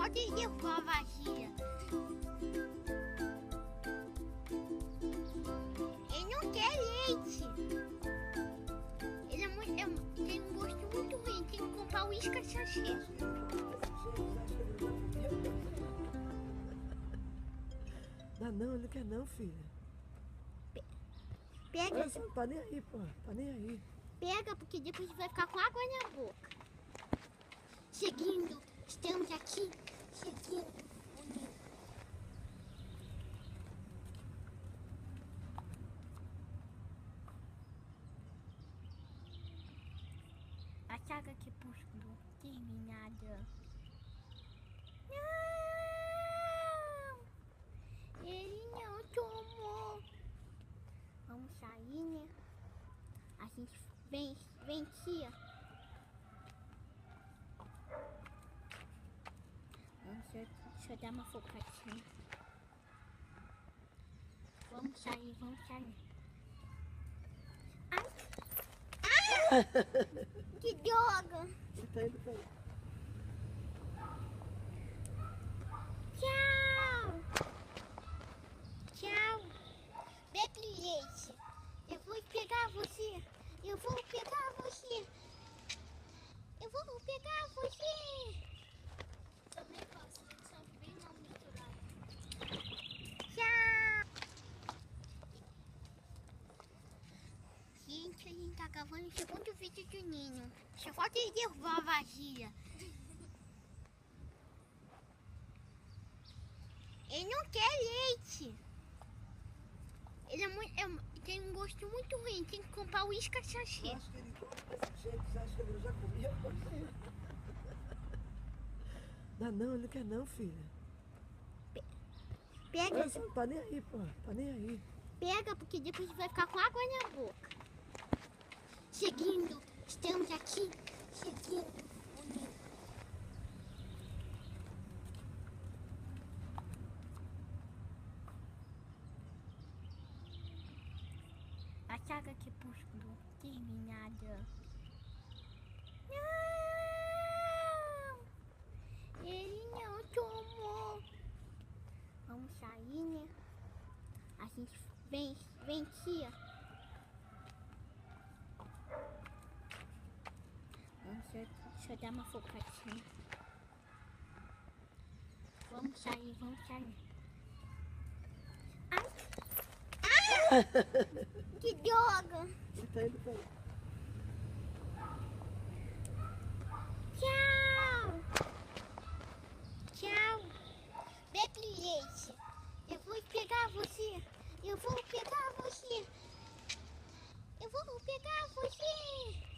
pode levar a vasilha. Ele não quer leite. Ele tem um gosto muito ruim. Tem que comprar o isca sachê. Não, ele não quer não, filha. Pega. Olha, você não tá nem aí, pô. Tá nem aí. Pega, porque depois vai ficar com água na boca. Seguindo, estamos aqui. Seguindo. A saga Crepúsculo terminada. Não! Ele não tomou. Vamos sair, né? A gente vencia. Deixa eu dar uma focadinha. Vamos sair, vamos sair. Ai! Ah! Que droga! Você tá indo pra aí. Tchau! Tchau! Bebe leite. Eu vou pegar você. Eu vou pegar você. Eu vou pegar você. Também faço, só bem mal misturado. Tchau! Gente, a gente tá gravando o segundo vídeo do Ninho. Só falta ele levar a vasilha. Ele não quer leite. Ele tem um gosto muito ruim. Tem que comprar o isca sachê. Acho que ele come desse jeito. Você acha que ele já comia? Não, ele não quer não, filha. Pega. Olha, você não tá nem aí, pô. Tá nem aí. Pega, porque depois vai ficar com água na boca. Seguindo, estamos aqui. Seguindo. A saga Crepúsculo terminada. Não! Ele não tomou. Vamos sair, né? A gente vencia. Deixa eu dar uma focadinha. Vamos sair, vamos sair. Ai! Ah! Que droga! Você tá indo pra aí. Tchau! Tchau! Bebe leite. Eu vou pegar você. Eu vou pegar você. Eu vou pegar você.